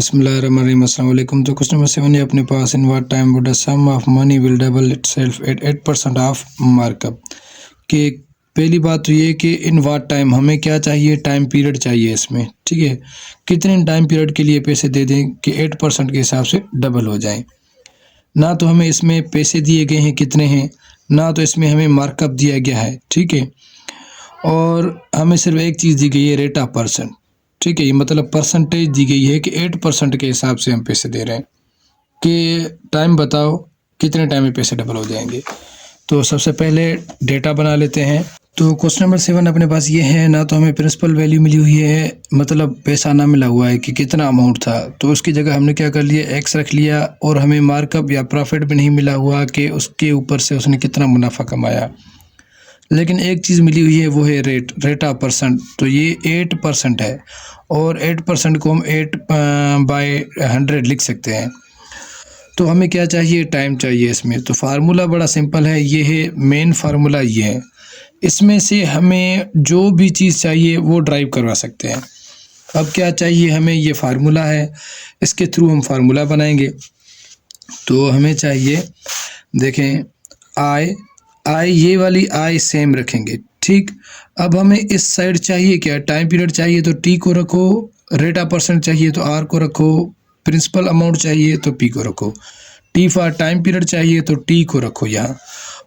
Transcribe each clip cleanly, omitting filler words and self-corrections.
बिस्मिल्लाहिर्रहमानिर्रहीम। अस्सलाम वालेकुम। तो क्वेश्चन नंबर 7 है अपने पास, in what time would the sum of money will double itself at 8% of markup. कि पहली बात तो ये कि इन व्हाट टाइम हमें क्या चाहिए, टाइम पीरियड चाहिए इसमें, ठीक है। कितने टाइम पीरियड के लिए पैसे दे दें कि 8% के हिसाब से डबल हो जाएं। ना तो हमें इसमें पैसे दिए गए हैं कितने हैं, ना तो इसमें हमें मार्कअप दिया गया है, ठीक है। और हमें सिर्फ एक चीज़ दी गई है, रेट ऑफ परसेंट, ठीक है। ये मतलब परसेंटेज दी गई है कि 8% के हिसाब से हम पैसे दे रहे हैं कि टाइम बताओ कितने टाइम में पैसे डबल हो जाएंगे। तो सबसे पहले डेटा बना लेते हैं। तो क्वेश्चन नंबर 7 अपने पास ये है, ना तो हमें प्रिंसिपल वैल्यू मिली हुई है, मतलब पैसा ना मिला हुआ है कि कितना अमाउंट था, तो उसकी जगह हमने क्या कर लिया, एक्स रख लिया। और हमें मार्कअप या प्रॉफिट भी नहीं मिला हुआ कि उसके ऊपर से उसने कितना मुनाफा कमाया। लेकिन एक चीज़ मिली हुई है, वो है रेट ऑफ परसेंट। तो ये 8% है और 8% को हम 8/100 लिख सकते हैं। तो हमें क्या चाहिए, टाइम चाहिए इसमें। तो फार्मूला बड़ा सिंपल है, ये है मेन फार्मूला, ये है। इसमें से हमें जो भी चीज़ चाहिए वो ड्राइव करवा सकते हैं। अब क्या चाहिए हमें, ये फार्मूला है, इसके थ्रू हम फार्मूला बनाएंगे। तो हमें चाहिए, देखें, आई ये वाली आई सेम रखेंगे, ठीक। अब हमें इस साइड चाहिए क्या, टाइम पीरियड चाहिए तो टी को रखो, रेट ऑफ परसेंट चाहिए तो आर को रखो, प्रिंसिपल अमाउंट चाहिए तो पी को रखो। टी फॉर टाइम पीरियड चाहिए तो टी को रखो यहाँ।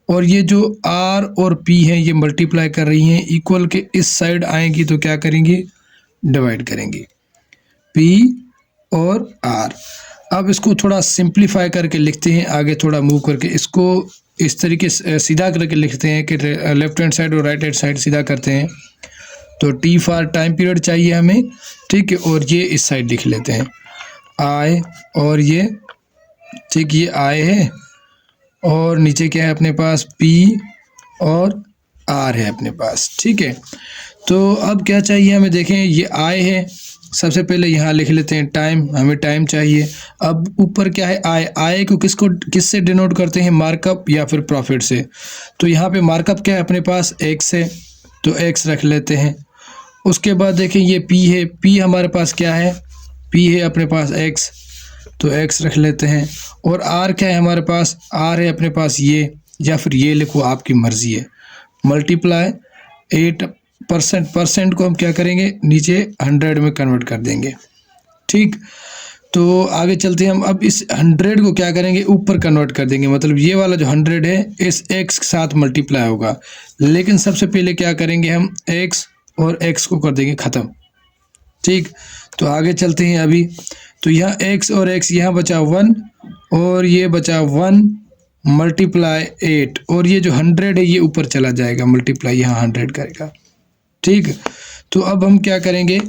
और ये जो आर और पी है ये मल्टीप्लाई कर रही हैं, इक्वल के इस साइड आएंगी तो क्या करेंगे, डिवाइड करेंगे, पी और आर। अब इसको थोड़ा सिंप्लीफाई करके लिखते हैं, आगे थोड़ा मूव करके इसको इस तरीके से सीधा करके लिखते हैं कि लेफ्ट हैंड साइड और राइट हैंड साइड सीधा करते हैं। तो टी फॉर टाइम पीरियड चाहिए हमें, ठीक है। और ये इस साइड लिख लेते हैं, आई, और ये, ठीक, ये आई है। और नीचे क्या है अपने पास, पी और आर है अपने पास, ठीक है। तो अब क्या चाहिए हमें, देखें, ये आई है, सबसे पहले यहाँ लिख लेते हैं टाइम, हमें टाइम चाहिए। अब ऊपर क्या है, आय को किससे डिनोट करते हैं, मार्कअप या फिर प्रॉफिट से। तो यहाँ पे मार्कअप क्या है अपने पास, एक्स है, तो एक्स रख लेते हैं। उसके बाद देखें ये पी है, पी हमारे पास क्या है, पी है अपने पास एक्स, तो एक्स रख लेते हैं। और आर क्या है हमारे पास, आर है अपने पास ये, या फिर ये लिखो, आपकी मर्जी है। मल्टीप्लाई 8% को हम क्या करेंगे, नीचे 100 में कन्वर्ट कर देंगे, ठीक। तो आगे चलते हैं हम। अब इस 100 को क्या करेंगे, ऊपर कन्वर्ट कर देंगे, मतलब ये वाला जो 100 है इस x के साथ मल्टीप्लाई होगा। लेकिन सबसे पहले क्या करेंगे, हम x और x को कर देंगे ख़त्म, ठीक। तो आगे चलते हैं अभी। तो यहाँ x और x, यहाँ बचा 1 और ये बचा 1 मल्टीप्लाई 8, और ये जो 100 है ये ऊपर चला जाएगा, मल्टीप्लाई यहाँ 100 करेगा, ठीक। तो अब हम क्या करेंगे,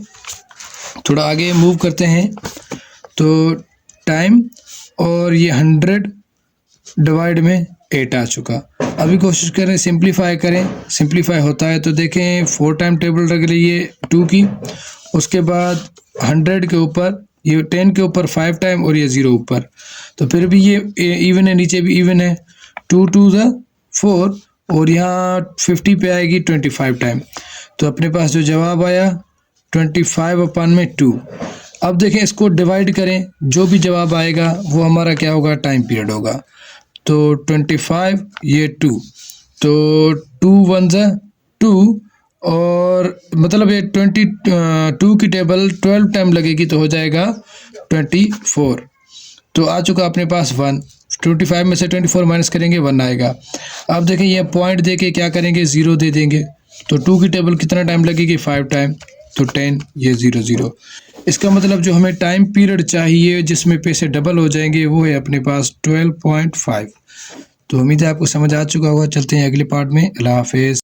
थोड़ा आगे मूव करते हैं। तो टाइम और ये 100 डिवाइड में 8 आ चुका। अभी कोशिश करें सिंप्लीफाई करें, सिंप्लीफाई होता है तो देखें, 4 टाइम टेबल रख लीजिए 2 की, उसके बाद 100 के ऊपर, ये 10 के ऊपर 5 टाइम और ये 0 ऊपर, तो फिर भी ये इवन है, नीचे भी इवन है, 2 2 ज़ा 4, और यहाँ 50 पे आएगी 25 टाइम। तो अपने पास जो जवाब आया 25/2। अब देखें, इसको डिवाइड करें, जो भी जवाब आएगा वो हमारा क्या होगा, टाइम पीरियड होगा। तो 25, ये 2, तो 2 1 ज़ा 2, और मतलब ये 22 की टेबल 12 टाइम लगेगी तो हो जाएगा 24। तो आ चुका अपने पास 1। 25 में से 24 माइनस करेंगे 1 आएगा। अब देखें, ये पॉइंट दे के क्या करेंगे, 0 दे देंगे। तो 2 की टेबल कितना टाइम लगेगी, 5 टाइम, तो 10, ये 0 0। इसका मतलब जो हमें टाइम पीरियड चाहिए जिसमें पैसे डबल हो जाएंगे वो है अपने पास 12.5। तो उम्मीद है आपको समझ आ चुका होगा। चलते हैं अगले पार्ट में। अल्लाह हाफिज़।